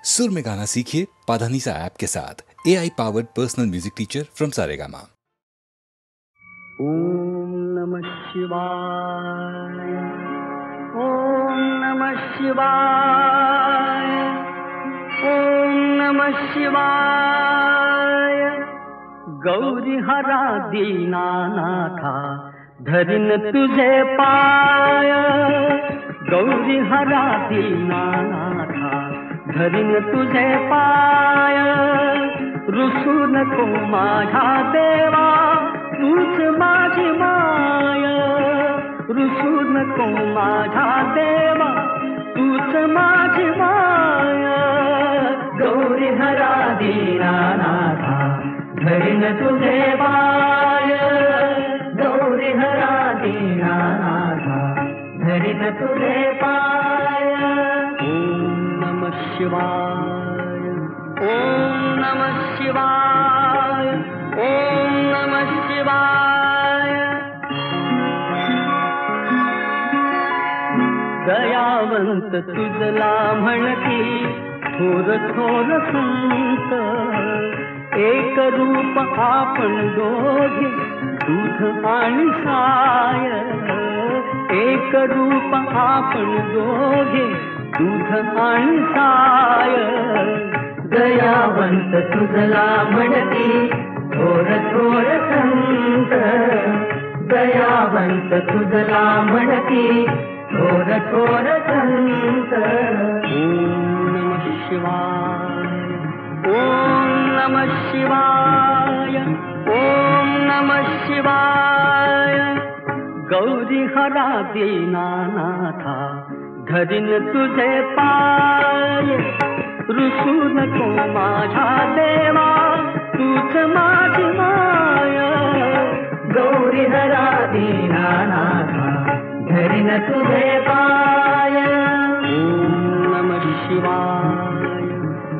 सुर में गाना सीखिए पाधानीसा ऐप के साथ। AI powered personal music teacher from Saregama. ओम नमः शिवाय, ओम नमः शिवाय, ओम नमः शिवाय। गौरी हरा दीनानाथा धरिन तुझे पाय, गौरी हरा दीनानाथा धरिन तुझे पाय। रुसू नको माझा देवा तूच माझी माय, रुसू नको माझा देवा तूच माझी माय। गौरी हरा दीनानाथा धरिन तुझे पाय, गौरी हरा दीनानाथा धरिन तुझे पाय। ओम नमः शिवाय, ओम नमः शिवाय, ओम नमः शिवाय। दयावंत तुझला म्हणती थोर थोर संत, एक रूप आपण दोघे दूध आणि साय, एक रूप आपण दोघे दूध आणि साय। दयावंत तुझला म्हणती थोर थोर संत, दयावंत तुझला म्हणती थोर थोर संत। ओम नमः शिवाय, ओम नमः शिवाय, ओम नमः शिवाय। गौरी हरा दीनानाथा धरिन तुझे पाय, रुसू नको माझा देवा तूच माझी माय। गौरी हरा दीनानाथा धरिन तुझे पाय। ओम नमः शिवाय,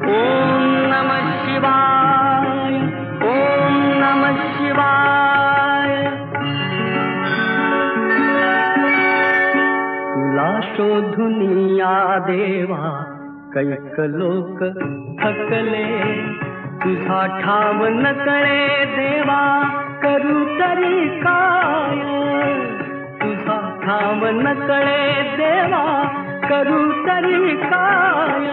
ओम नमः शिवाय, ओम नमः शिवाय। तुला शोधुनिया देवा कैक लोक थकले, तुझा ठाव न कळे देवा करू तरी काय, तुझा ठाव न कळे देवा करू तरी काय।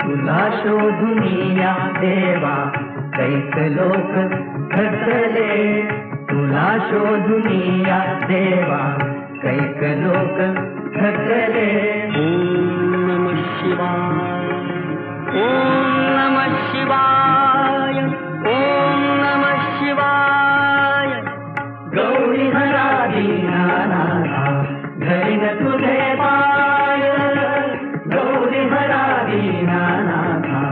तुला शोधुनिया देवा कैक लोक थकले, तुला शोधुनिया देवा कैक लोक थकले। ओम नमः शिवाय, ओम नमः शिवाय, ओम नमः शिवाय। गौरी हरा दीनानाथा धरिन तुझे पाय, गौरी हरा दीनानाथा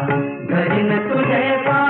धरिन तुझे पाय।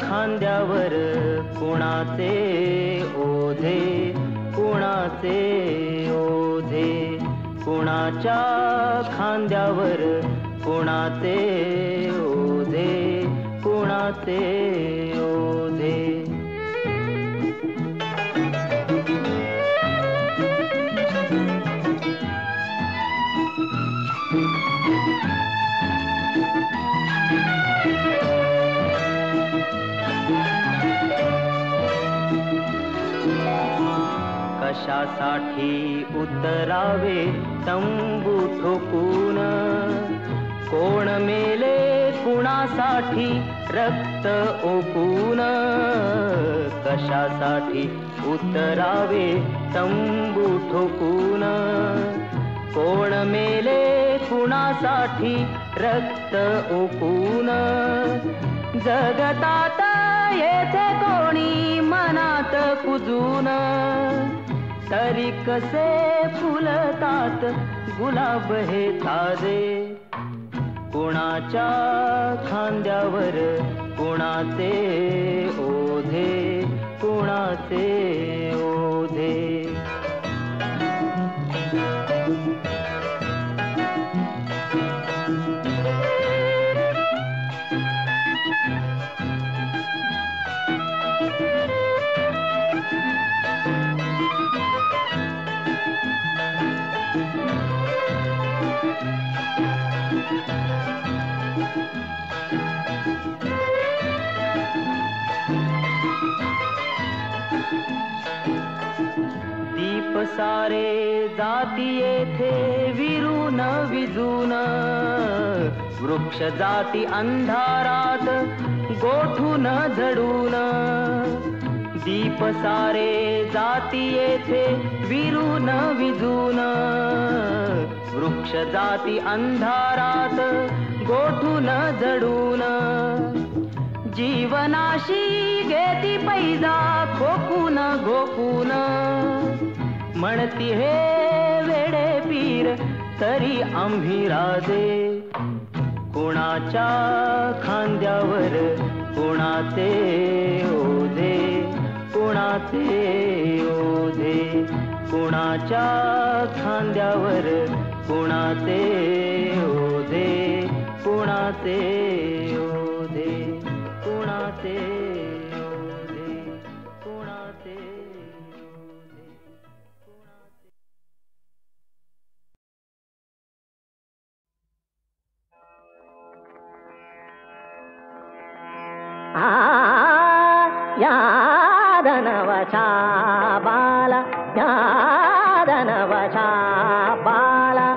खांद्यावर कुणाचे ओझे, कुणाचे ओझे, कुणाच्या खांद्यावर कुणाचे ओझे, कुणाचे ओझे. कशासाठी उतरावे तंबू ठोकून, कोण मेले कुणासाठी रक्त ओकून. कशासाठी उतरावे तंबू ठोकून, कोण मेले कुणासाठी रक्त ओकून. जगतात येथे कोणी मनात कुजून, तरी कसे फुलतात गुलाब हे ताजे. कुणाच्या खांद्यावर कुणाचे ओझे, कुणाचे ओझे. दीप सारे जाती येथे विरून विजून, वृक्ष जाती अंधारात गोठून झडून. दीप सारे जाती येथे विरून विजून, वृक्ष जाती अंधारात गोठून झडून. जीवनाशी घेती पैजा खोकून घोकून, म्हणती हे वेडे पीर तरी आम्ही राजे. कुणाच्या खांद्यावर कुणाचे ओझे, कुणाचे ओझे, कुणाच्या खांद्यावर कुणाचे ओझे, कुणाचे ओझे, कुणाचे ओझे, कुणाचे ओझे, कुणाचे. यादनवशा बाला, यादनवशा बाला,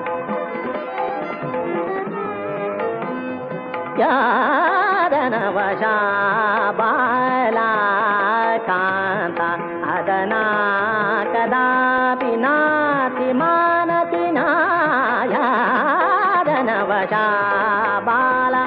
यादनवशा बाला, कांता अदना कदापि नाति मानति ना, यादनवशा बाला.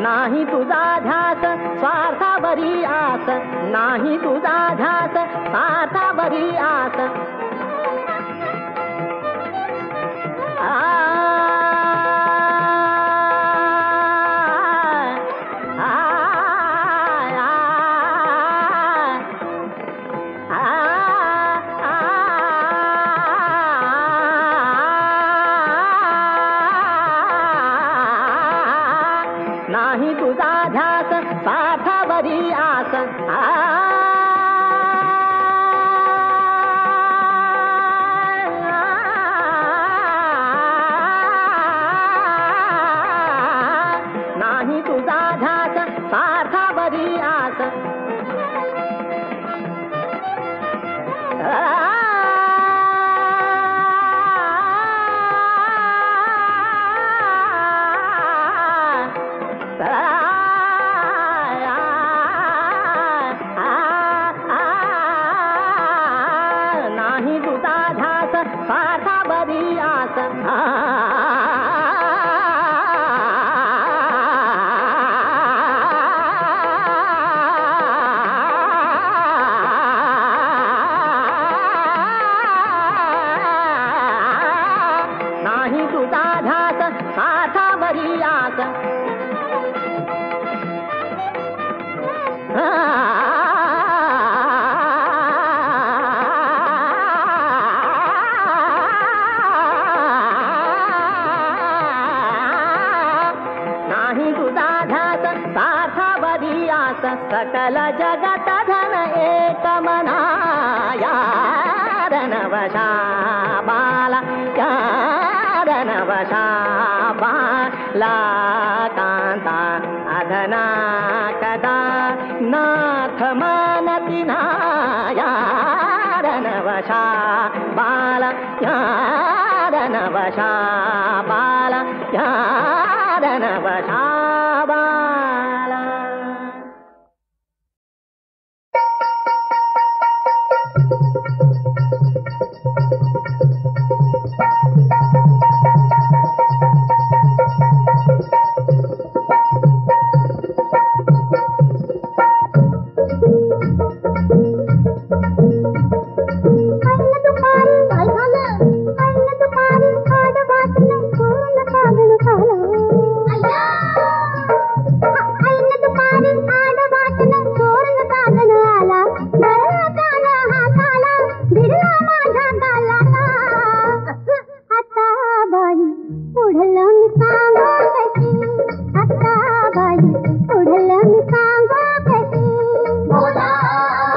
नाही तुझा ध्यास स्वार्थावरी आस, नाही तुझा ध्यास स्वार्थावरी आस. नाही तुझा ध्यास स्वार्थावरी आस. नाही तुझा ध्यास स्वार्थावरी आस. नाही तुझा ध्यास स्वार्थावरी आस. नाही तुझा ध्यास स्वार्थावरी आस. नाही तुझा ध्यास स्वार्थावरी आस. सकल जगत धन एक मना, यादनवशा बाला, यादनवशा बाला, कांता अधना कदा नाथ मानति ना, यादनवशा बाला, यादनवशा बाला, यादनवशा बाला. बोला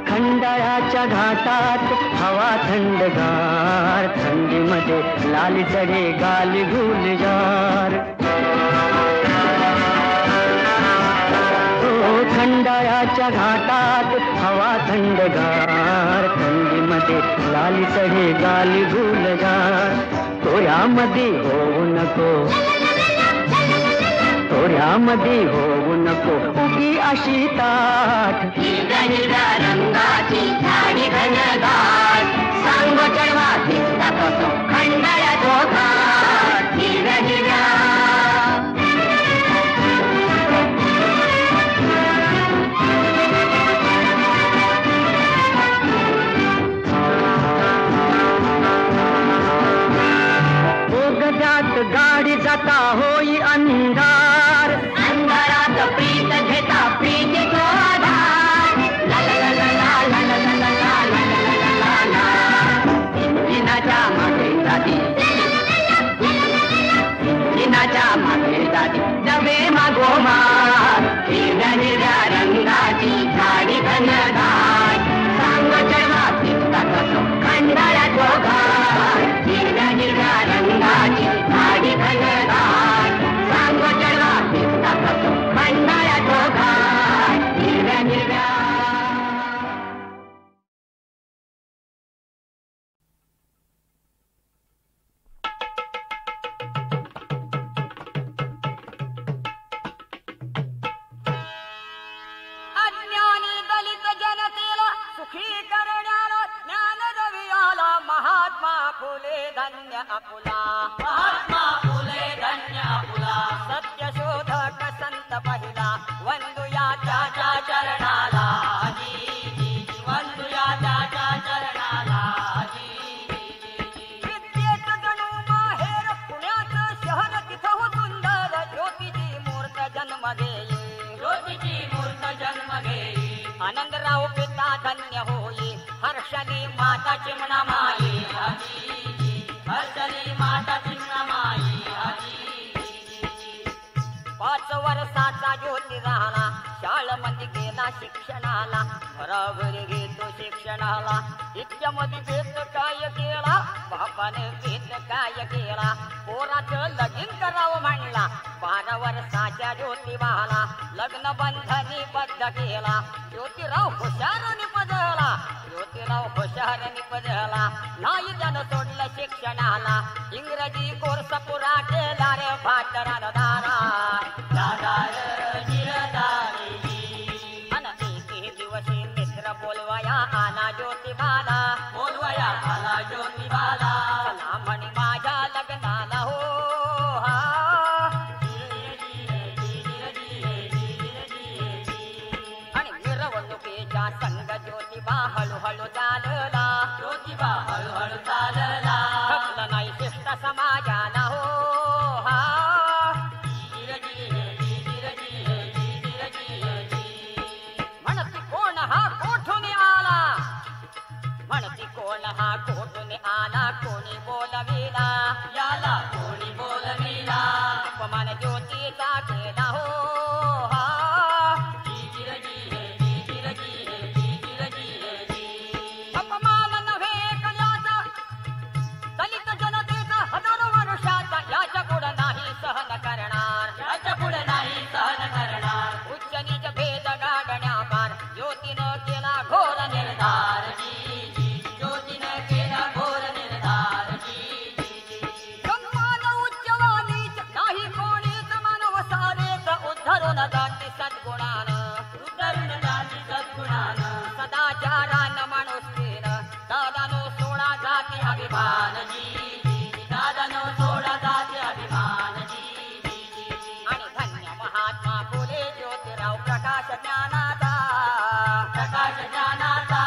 खंडाळ्याच्या घाटात हवा थंडगार, थंडीमध्ये लाली तडे गाली गुलजार. खंडाळ्याच्या घाटात हवा थंडगार, थंडीमध्ये लाली तडे गाली गुलजार. तोऱ्यामध्ये होऊ नको, तोऱ्यामध्ये होऊ नको उगी अशी ताट. हिरव्या हिरव्या रंगाची झाडी घनदाट, सांगो चढवा दिसता तो जाता होई अंधार, अंधारात प्रीत घेता प्रीतीचा आधार. ला ला ला ला ला ला ला ला ला ला ला ला ला. इंजिनाच्या मागे जाती, इंजिनाच्या मागे जाती नवे मागोमाग. हिरव्या हिरव्या रंगाची झाडी घनदाट, सांग चढवा पिस्ता कसो खंडाळ्याचो घाट. हिरव्या हिरव्या रंगाची झाडी घनदाट, सांग चढवा पिस्ता कसो खंडाळ्याचो घाट. हिरव्या हिरव्या अज्ञानी दलित जनतेला सुखी करण्याला ज्ञान रवियाला महात्मा फुले धन्य अपुला. महात्मा फुले धन्य अपुला. सत्य शोधक संत पहिला वंदुया त्याच्या चरणाला. वंदुया त्याच्या चरणाला. विद्येत जणू माहेर पुण्याचं शहर तिथं हो सुंदर ज्योतीची मूर्त जन्म घेई. ज्योतीची मूर्त जन्म घेई. आनंदराव पिता धन्य होई हर्षली माता चिमणा माई. हर्षली माता चिमणा माई. 5 वर्षाचा ज्योती राहिला शाळेमध्ये गेला शिक्षणाला. घराघरी घेतो शिक्षणाला. इतक्यामध्ये भेद काय केला बापाने भेद काय केला. पोराचं लगीन करावं म्हणला 12 वर्षाच्या ज्योतिबाला. लग्न बंधनी बद्ध केला. ज्योतिराव हुशार निपजला. ज्योतिराव हुशार निपजला. नाही त्यानं सोडलं शिक्षणाला. इंग्रजी कोर्स पुरा केला रे भाटरान दारा. अन एके दिवशी मित्र बोलवया आला ज्योतिबाला. बोलवया आला ज्योतिबाला. चला म्हणे माझ्या लग्नाला हो. आणि मिरवणुकीच्या संग ज्योतिबा हळूहळू चालला. ज्योतिबा हळूहळू चालला. खपलं नाही शिष्ट समाजाला हो. म्हणती कोण हा कोठून आला. म्हणती कोण हा कोठून आला. कोणी बोलविला याला. कोणी बोलविला. अपमान ज्योतीचा केला हो. अपमान नव्हे कल्याचा दलित जनतेचा 1000 वर्षाचा. याच्या पुढे नाही सहन करणार. याच्या पुढे नाही सहन करणार. उच्च नीच भेद गाडण्यापार ज्योतीनं केला घोर निर्धार. ज्योतीनं केला घोर निर्धार. सन्मान उच्च व नीच नाही कोणीच मानव सारेच. उद्धरून जाती सद्गुणानं. उद्धरून जाती सद्गुणानं. सदाचारानं माणुसकीनं दादानो सोडा जाती अभिमान. दादानो सोडा जाती अभिमान. आणि धन्य महात्मा फुले ज्योतिराव प्रकाश ज्ञानाचा. प्रकाश ज्ञानाचा.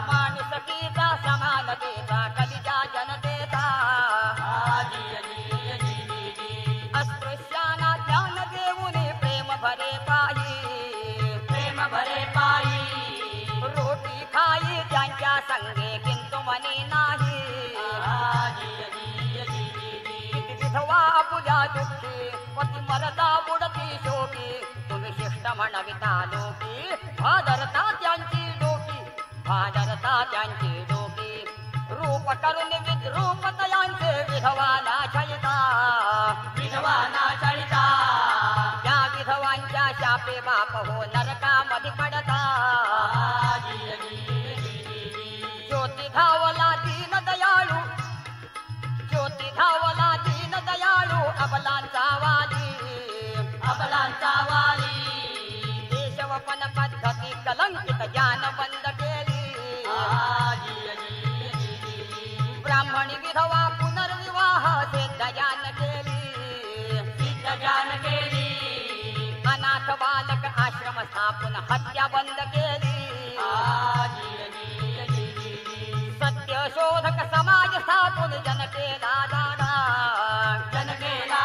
माणुसकीचा समानतेचा कलिजा जनतेचा. अस्पृश्यांना ज्ञान देऊन प्रेम भरे पायी. प्रेम भरे पायी. रोटी खाई त्यांच्या संगे किंतु मनी नाही. विधवा पुजा दुःखी पती मरता बुडती शोकी. तुम्ही शिष्ट म्हणविता लोकी भादरता त्यांची डोकी. भादरता त्यांची डोकी. रूप करून विद्रूप तयांचे विधवाला छळता. विधवाला छळता. त्या विधवांच्या शापे बाप हो नरकामध्ये पडता. ज्योती धावला दीन दयाळू. ज्योती धावला दीन दयाळू. अबलांचा वाली. अबलांचा वाली. देशवपन पद्धती कलंकित ज्ञान बंद केली. ब्राह्मणी विधवा पुनर्विवाह सिद्ध ज्ञान केली. सिद्ध ज्ञान केली. अनाथ बालक आश्रम स्थापून हत्या बंद केली. सत्य शोधक समाज स्थापून जन केला दादा. जन केला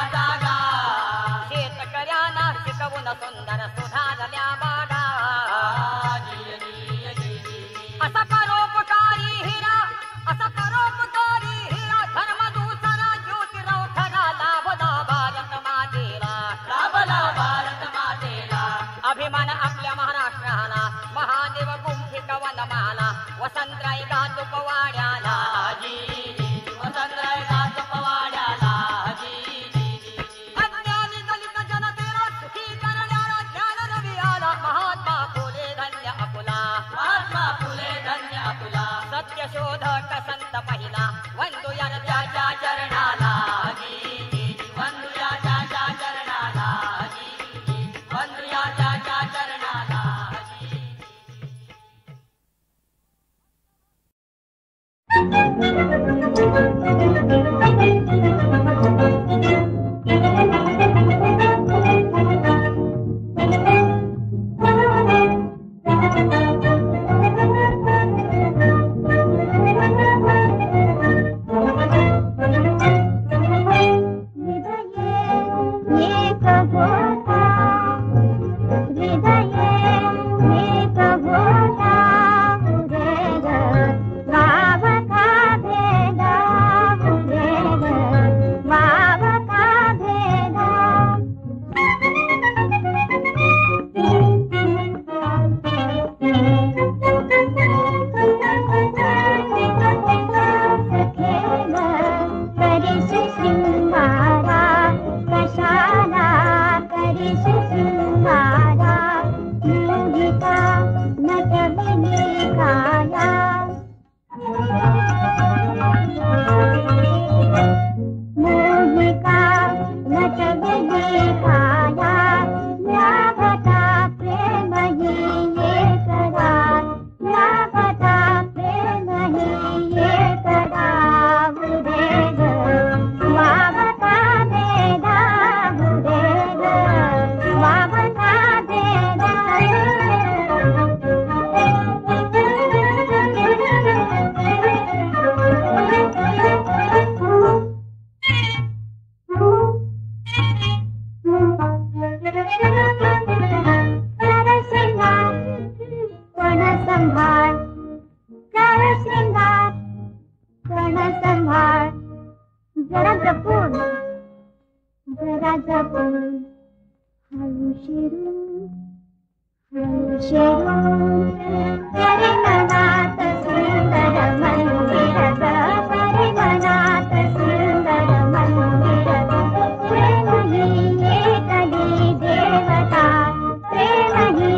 जरा जपून हळू शिरून तेरे मनात सुंदर मंदिर ग, तेरे मनात सुंदर मंदिर प्रेम ही एकली देवता, प्रेम ही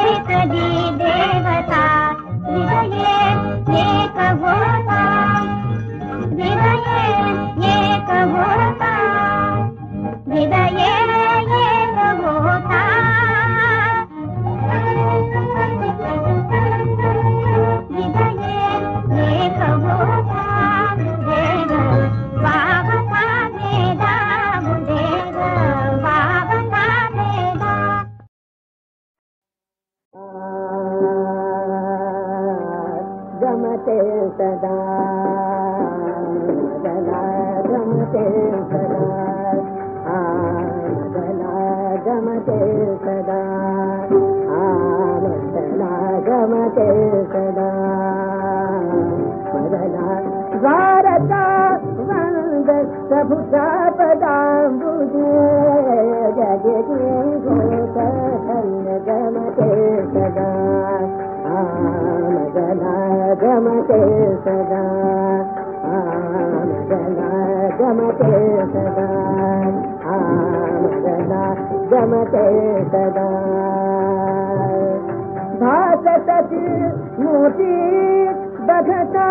एकली देवता, हृदये एक होता, हृदये एक होता, हृदये एक होता, हृदये एक होता, देव बाबा वेदा, देव बाबा वेदा. गमते सदा मदना, गमते सदा मदना, गमते सदा मदना, गमते सदा मदना. भारता वंद प्रभुता पदांबुजे जगे घोष धन्य गमते सदा मदना, गमते सदा मदना, गमते सदा मदना, गमते सदा. भासती मोती बघता,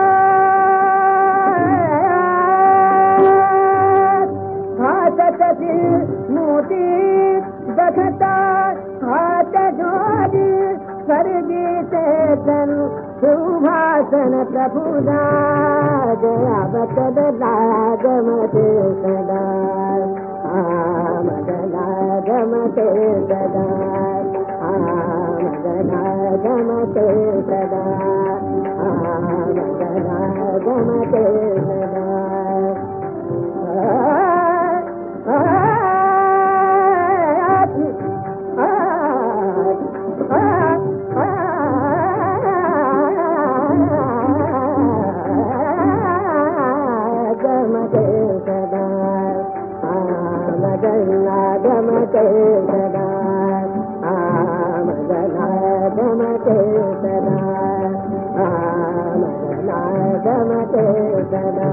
भासती मोती बघता, हात जोडी स्वर्गी चेतन सुभाषण प्रभुदा, जयावत गमते सदा मदना, गमते सदा मदना, गमते सदा मदना, गमते सदा. गमते सदा मदना, गमते सदा मदना, गमते सदा मदना, गमते सदा.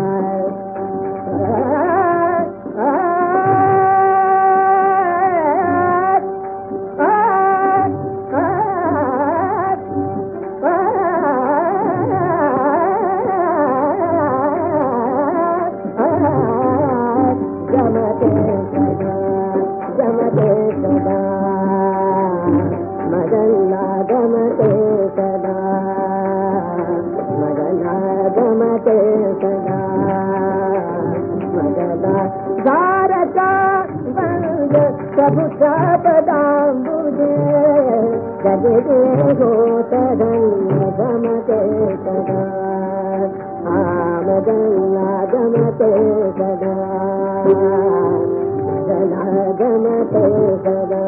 मदना, गमते सदा मदना, गमते सदा मदना. भारता वंद प्रभुता पदांबुजे जगे घोष धन्य गमते सदा मदना, गमते सदा मदना, गमते सदा.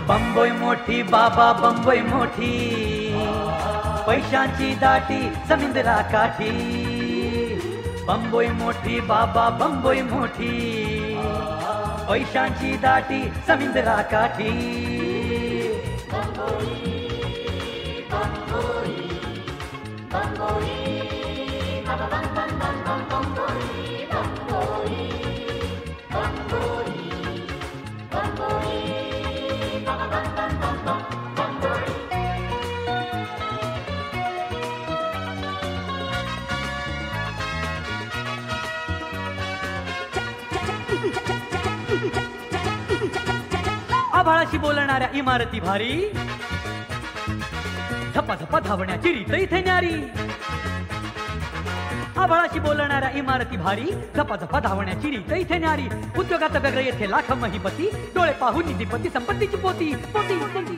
बंबई मोठी बाबा बंबई मोठी, पैशांची दाटी समुद्रा काठी. बंबई मोठी बाबा बंबई मोठी, पैशांची दाटी समुद्रा काठी. आभाळाशी बोलणाऱ्या इमारती भारी, झपा झपा धावण्याची रीत इथे न्यारी. आभाळाशी बोलणाऱ्या इमारती भारी, झपा झपा धावण्याची रीत इथे न्यारी. उद्योगात व्यग्र येथे लाख महिपती, डोळे पाहून निधीपती संपत्तीची पोती पोती पोती.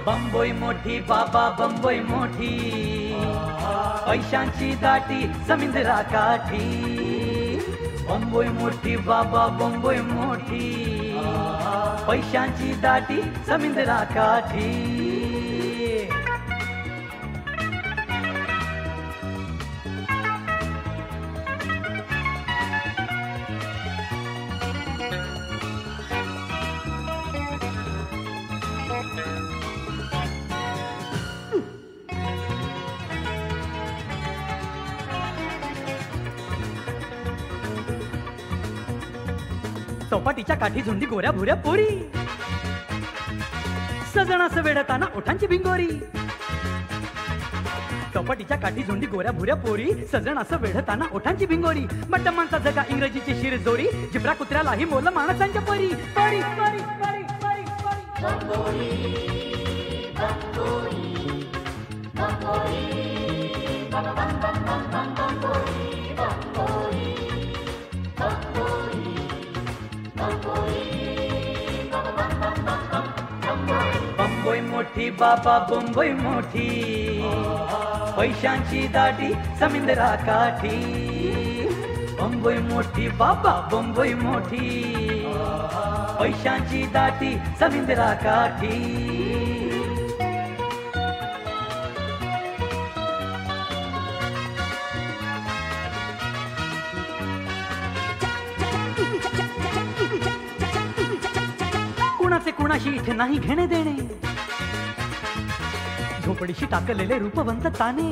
बंबोई मोठी बाबा बंबोई मोठी, पैशांची दाटी समुद्रा काठी. बंबोई मोठी बाबा बंबोई मोठी, पैशांची दाटी समुद्रा काठी. चौपाटीच्या काठी झुंडी गोऱ्या भुऱ्या पोरी, सजणास वेढताना ओठांची भिंगोरी. चौपाटीच्या काठी झुंडी गोऱ्या भुऱ्या पोरी, सजणास वेढताना ओठांची भिंगोरी. बट्ट माणसा जगा इंग्रजीची शिरजोरी, जिब्रा कुत्र्यालाही मोल माणसांच्या परी परी परी परी परी परी. बंबोई मोठी बाबा बंबोई मोठी, पैशांची दाटी समुद्रा काठी. बंबोई मोठी बाबा बंबोई मोठी, पैशांची दाटी समुद्रा काठी. कुणाचे कुणाशी इथे नाही घेणे देणे, झोपडीशी टाकलेले रूपवंत ताने.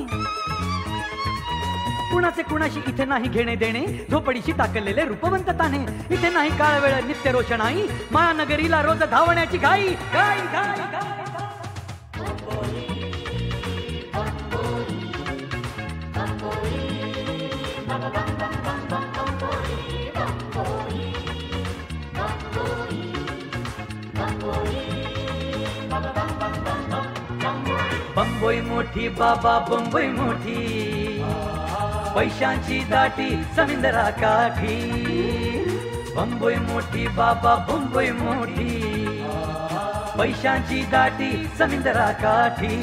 कुणाचे कुणाशी इथे नाही घेणे देणे, झोपडीशी टाकलेले रूपवंत ताने. इथे नाही काळ वेळ नित्य रोषणाई, महानगरीला रोज धावण्याची घाई घाई घाई घाई. बंबोई मोठी बाबा बंबोई मोठी, पैशांची दाटी समुद्रा काठी. बंबोई मोठी बाबा बंबोई मोठी, पैशांची दाटी समुद्रा काठी.